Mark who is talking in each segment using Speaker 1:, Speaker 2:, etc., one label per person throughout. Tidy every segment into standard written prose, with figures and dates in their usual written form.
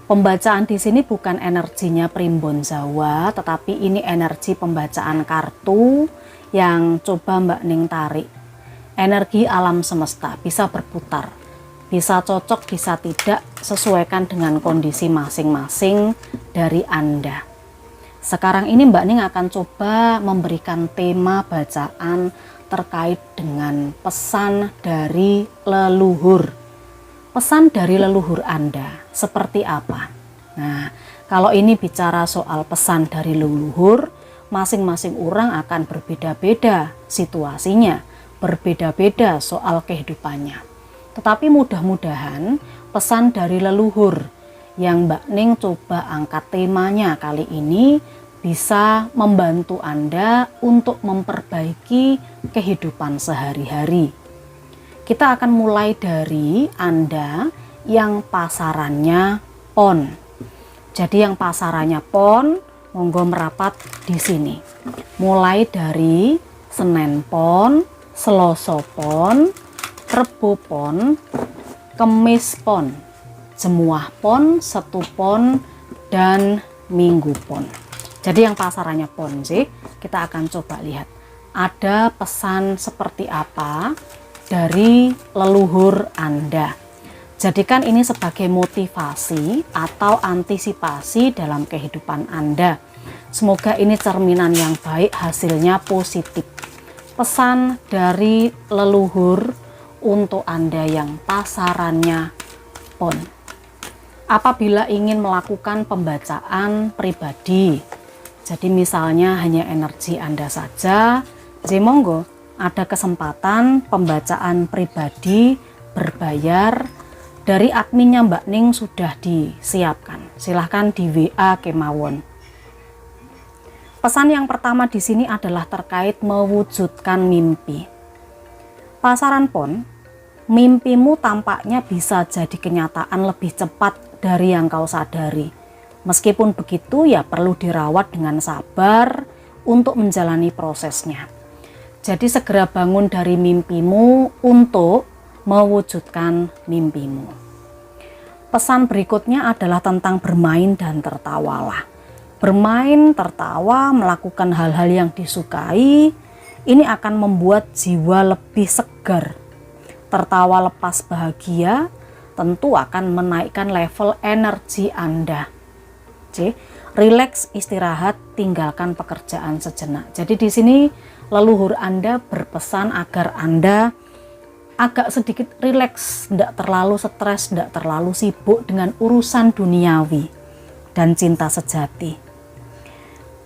Speaker 1: Pembacaan di sini bukan energinya Primbon Jawa, tetapi ini energi pembacaan kartu yang coba Mbak Ning tarik. Energi alam semesta bisa berputar, bisa cocok, bisa tidak, sesuaikan dengan kondisi masing-masing dari Anda. Sekarang ini Mbak Ning akan coba memberikan tema bacaan terkait dengan pesan dari leluhur. Pesan dari leluhur Anda seperti apa? Nah, kalau ini bicara soal pesan dari leluhur, masing-masing orang akan berbeda-beda situasinya, berbeda-beda soal kehidupannya. Tetapi mudah-mudahan pesan dari leluhur yang Mbak Ning coba angkat temanya kali ini bisa membantu Anda untuk memperbaiki kehidupan sehari-hari. Kita akan mulai dari Anda yang pasarannya PON. Jadi yang pasarannya PON, monggo merapat di sini. Mulai dari Senin PON, Selasa PON, Rebo PON, Kemis PON, Jemuah PON, Setu PON, dan Minggu PON. Jadi yang pasarannya PON sih, kita akan coba lihat ada pesan seperti apa dari leluhur Anda. Jadikan ini sebagai motivasi atau antisipasi dalam kehidupan Anda. Semoga ini cerminan yang baik, hasilnya positif. Pesan dari leluhur untuk Anda yang pasarannya PON. Apabila ingin melakukan pembacaan pribadi, jadi misalnya hanya energi Anda saja, monggo ada kesempatan pembacaan pribadi berbayar dari adminnya Mbak Ning sudah disiapkan. Silahkan di WA kemawon. Pesan yang pertama di sini adalah terkait mewujudkan mimpi. Pasaran PON, mimpimu tampaknya bisa jadi kenyataan lebih cepat dari yang kau sadari. Meskipun begitu ya perlu dirawat dengan sabar untuk menjalani prosesnya. Jadi segera bangun dari mimpimu untuk mewujudkan mimpimu. Pesan berikutnya adalah tentang bermain dan tertawalah. Bermain, tertawa, melakukan hal-hal yang disukai, ini akan membuat jiwa lebih segar. Tertawa lepas bahagia tentu akan menaikkan level energi Anda. Jadi, rileks, istirahat, tinggalkan pekerjaan sejenak. Jadi di sini leluhur Anda berpesan agar Anda agak sedikit rileks, tidak terlalu stres, tidak terlalu sibuk dengan urusan duniawi dan cinta sejati.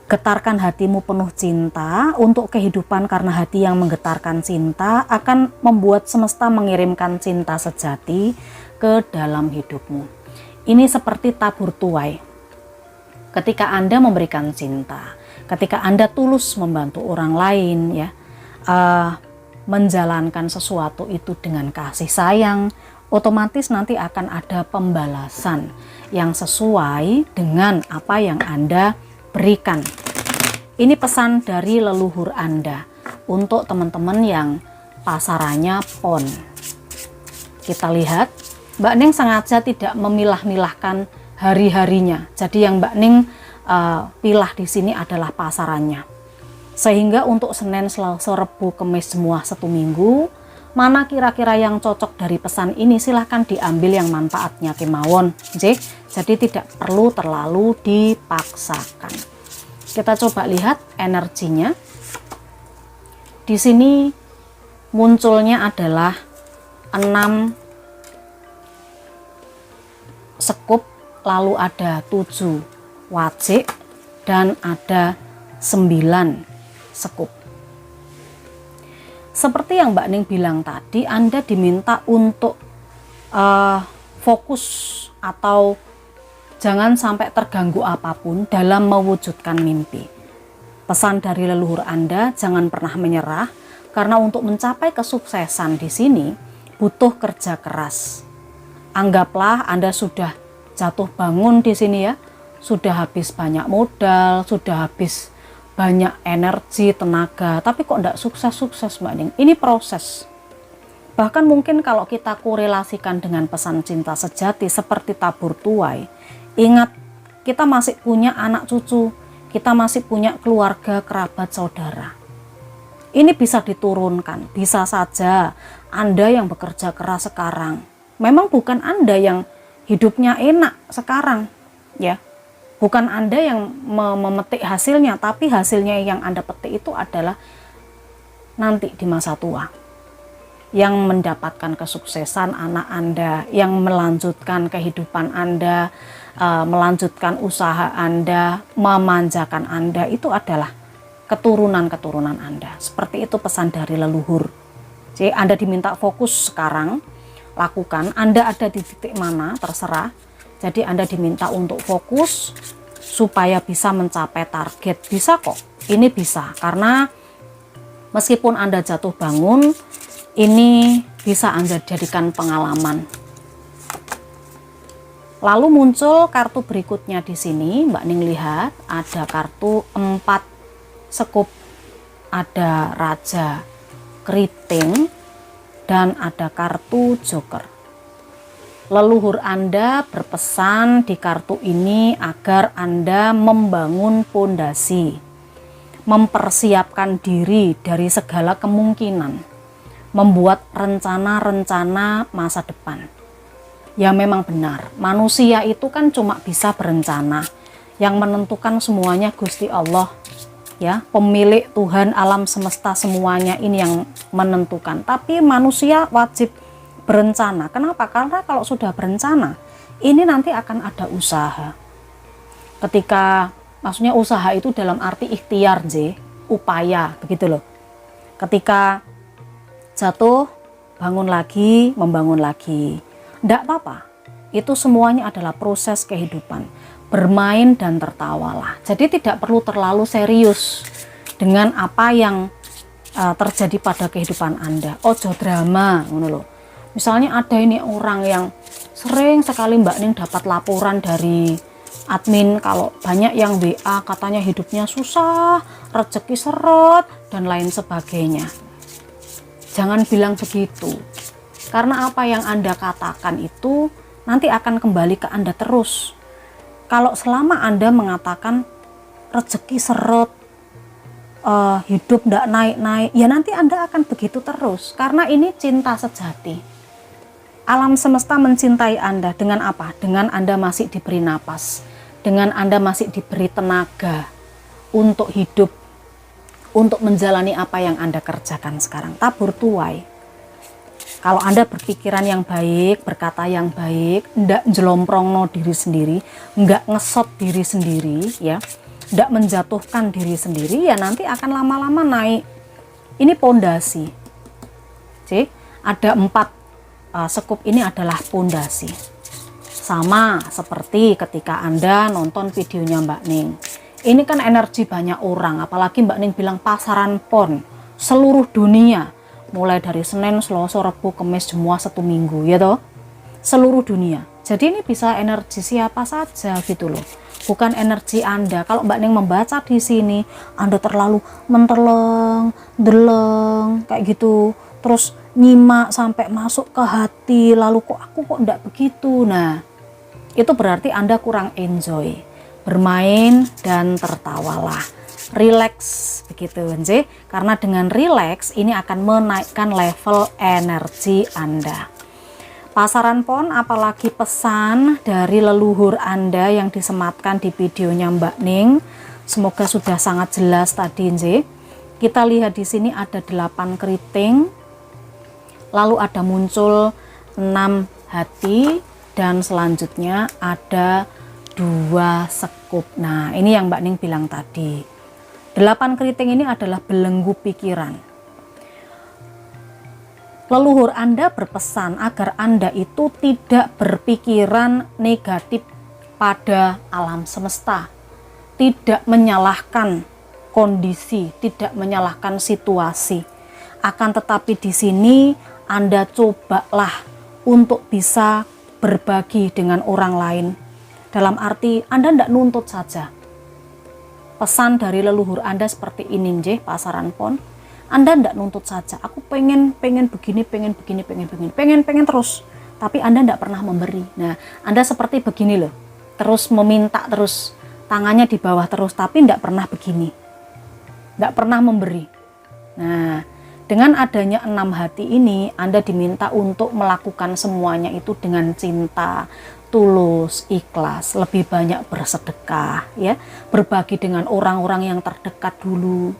Speaker 1: Getarkan hatimu penuh cinta untuk kehidupan, karena hati yang menggetarkan cinta akan membuat semesta mengirimkan cinta sejati ke dalam hidupmu. Ini seperti tabur tuai. Ketika Anda memberikan cinta, ketika Anda tulus membantu orang lain, ya, menjalankan sesuatu itu dengan kasih sayang, otomatis nanti akan ada pembalasan yang sesuai dengan apa yang Anda berikan. Ini pesan dari leluhur Anda untuk teman-teman yang pasarannya PON. Kita lihat, Mbak Ning sengaja tidak memilah-milahkan hari-harinya. Jadi yang Mbak Ning pilah di sini adalah pasarannya. Sehingga untuk Senin, Selasa, Rebo, Kemis, Jemuah, Setu, Minggu, mana kira-kira yang cocok dari pesan ini, silahkan diambil yang manfaatnya kemawon. Jadi tidak perlu terlalu dipaksakan. Kita coba lihat energinya. Di sini munculnya adalah 6 sekup, lalu ada 7 wajik, dan ada 9 sekup. Seperti yang Mbak Ning bilang tadi, Anda diminta untuk fokus atau jangan sampai terganggu apapun dalam mewujudkan mimpi. Pesan dari leluhur Anda, jangan pernah menyerah, karena untuk mencapai kesuksesan di sini butuh kerja keras. Anggaplah Anda sudah jatuh bangun di sini ya, sudah habis banyak modal, sudah habis banyak energi, tenaga, tapi kok enggak sukses-sukses Mbak Ning. Ini proses. Bahkan mungkin kalau kita korelasikan dengan pesan cinta sejati seperti tabur tuai, Ingat, kita masih punya anak cucu, kita masih punya keluarga, kerabat, saudara. Ini bisa diturunkan. Bisa saja Anda yang bekerja keras sekarang, memang bukan Anda yang hidupnya enak sekarang, ya. Bukan Anda yang memetik hasilnya, tapi hasilnya yang Anda petik itu adalah nanti di masa tua. Yang mendapatkan kesuksesan anak Anda, yang melanjutkan kehidupan Anda, melanjutkan usaha Anda, memanjakan Anda, itu adalah keturunan-keturunan Anda. Seperti itu pesan dari leluhur. Jadi Anda diminta fokus sekarang, lakukan. Anda ada di titik mana, terserah. Jadi Anda diminta untuk fokus supaya bisa mencapai target. Bisa kok, ini bisa. Karena meskipun Anda jatuh bangun, ini bisa Anda jadikan pengalaman. Lalu muncul kartu berikutnya di sini, Mbak Ning lihat ada kartu 4 sekup, ada Raja Keriting, dan ada kartu Joker. Leluhur Anda berpesan di kartu ini agar Anda membangun pondasi, mempersiapkan diri dari segala kemungkinan, membuat rencana-rencana masa depan. Ya memang benar, manusia itu kan cuma bisa berencana, yang menentukan semuanya Gusti Allah, ya, pemilik Tuhan alam semesta semuanya ini yang menentukan. Tapi manusia wajib berencana. Kenapa? Karena kalau sudah berencana, ini nanti akan ada usaha. Ketika, maksudnya usaha itu dalam arti ikhtiar, upaya, begitu loh. Ketika jatuh, bangun lagi, membangun lagi. Tidak apa-apa. Itu semuanya adalah proses kehidupan. Bermain dan tertawalah. Jadi tidak perlu terlalu serius dengan apa yang terjadi pada kehidupan Anda. Ojo drama, ngono loh. Misalnya ada ini orang yang sering sekali Mbak Ning dapat laporan dari admin kalau banyak yang WA katanya hidupnya susah, rezeki seret, dan lain sebagainya. Jangan bilang begitu. Karena apa yang Anda katakan itu nanti akan kembali ke Anda terus. Kalau selama Anda mengatakan rezeki seret, hidup tidak naik-naik, ya nanti Anda akan begitu terus. Karena ini cinta sejati. Alam semesta mencintai Anda dengan apa? Dengan Anda masih diberi napas, dengan Anda masih diberi tenaga untuk hidup, untuk menjalani apa yang Anda kerjakan sekarang. Tabur tuai. Kalau Anda berpikiran yang baik, berkata yang baik, ndak jelomprongno diri sendiri, nggak ngesot diri sendiri, ya, ndak menjatuhkan diri sendiri, ya nanti akan lama-lama naik. Ini pondasi. Cik, ada 4 sekup ini adalah pondasi. Sama seperti ketika Anda nonton videonya Mbak Ning. Ini kan energi banyak orang, apalagi Mbak Ning bilang pasaran pon seluruh dunia, mulai dari Senin, Selasa, Rabu, Kamis, Jumat, 1 minggu, ya toh, seluruh dunia. Jadi ini bisa energi siapa saja gitu loh, bukan energi Anda. Kalau Mbak Ning membaca di sini, Anda terlalu menteleng, deleng kayak gitu, terus nyimak sampai masuk ke hati, lalu kok aku kok enggak begitu. Nah, itu berarti Anda kurang enjoy. Bermain dan tertawalah. Relax begitu, nggih. Karena dengan relax ini akan menaikkan level energi Anda. Pasaran pon, apalagi pesan dari leluhur Anda yang disematkan di videonya Mbak Ning. Semoga sudah sangat jelas tadi, nggih. Kita lihat di sini ada 8 keriting. Lalu ada muncul 6 hati dan selanjutnya ada 2 sekup. Nah, ini yang Mbak Ning bilang tadi. 8 keriting ini adalah belenggu pikiran. Leluhur Anda berpesan agar Anda itu tidak berpikiran negatif pada alam semesta. Tidak menyalahkan kondisi, tidak menyalahkan situasi. Akan tetapi di sini Anda cobalah untuk bisa berbagi dengan orang lain. Dalam arti Anda tidak nuntut saja. Pesan dari leluhur Anda seperti ini, nggih, pasaran pon. Anda tidak nuntut saja. Aku pengen begini, pengen terus. Tapi Anda tidak pernah memberi. Nah, Anda seperti begini loh. terus meminta terus, tangannya di bawah terus, tapi tidak pernah begini, tidak pernah memberi. Nah, dengan adanya 6 hati ini, Anda diminta untuk melakukan semuanya itu dengan cinta, tulus, ikhlas, lebih banyak bersedekah, ya, berbagi dengan orang-orang yang terdekat dulu.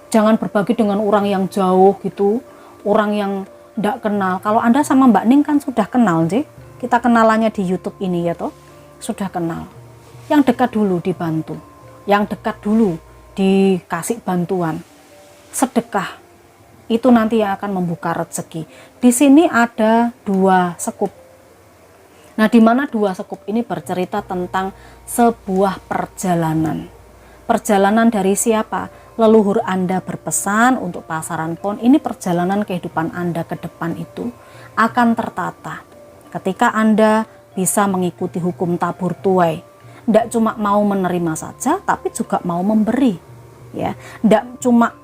Speaker 1: Jangan berbagi dengan orang yang jauh gitu, orang yang tidak kenal. Kalau Anda sama Mbak Ning kan sudah kenal, sih. Kita kenalannya di YouTube ini ya toh, sudah kenal. Yang dekat dulu dibantu, yang dekat dulu dikasih bantuan. Sedekah itu nanti yang akan membuka rezeki. Di sini ada 2 sekup. Nah, di mana 2 sekup ini bercerita tentang sebuah perjalanan. Perjalanan dari siapa? Leluhur Anda berpesan untuk pasaran pon, ini perjalanan kehidupan Anda ke depan itu akan tertata. Ketika Anda bisa mengikuti hukum tabur tuai, tidak cuma mau menerima saja, tapi juga mau memberi. Ya, tidak cuma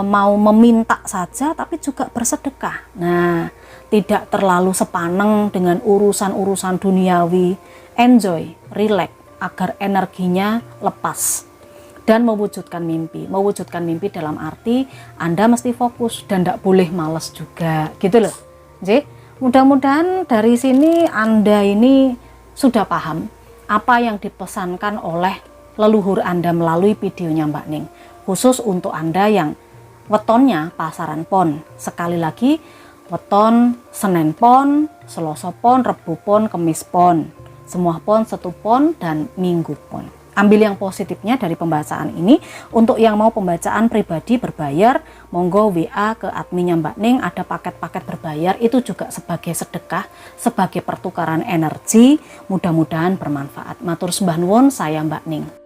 Speaker 1: mau meminta saja, tapi juga bersedekah. Nah, tidak terlalu sepaneng dengan urusan-urusan duniawi. Enjoy, relax, agar energinya lepas dan mewujudkan mimpi. Mewujudkan mimpi dalam arti Anda mesti fokus dan tidak boleh males juga, gitu loh. Jadi mudah-mudahan dari sini Anda ini sudah paham apa yang dipesankan oleh leluhur Anda melalui videonya Mbak Ning. Khusus untuk Anda yang wetonnya pasaran pon. Sekali lagi, weton Senin pon, Selasa pon, Rebu pon, Kemis pon, semua pon, Setu pon, dan Minggu pon. Ambil yang positifnya dari pembacaan ini. Untuk yang mau pembacaan pribadi berbayar, monggo WA ke adminnya Mbak Ning, ada paket-paket berbayar, itu juga sebagai sedekah, sebagai pertukaran energi. Mudah-mudahan bermanfaat. Matur sembah nuwun, saya Mbak Ning.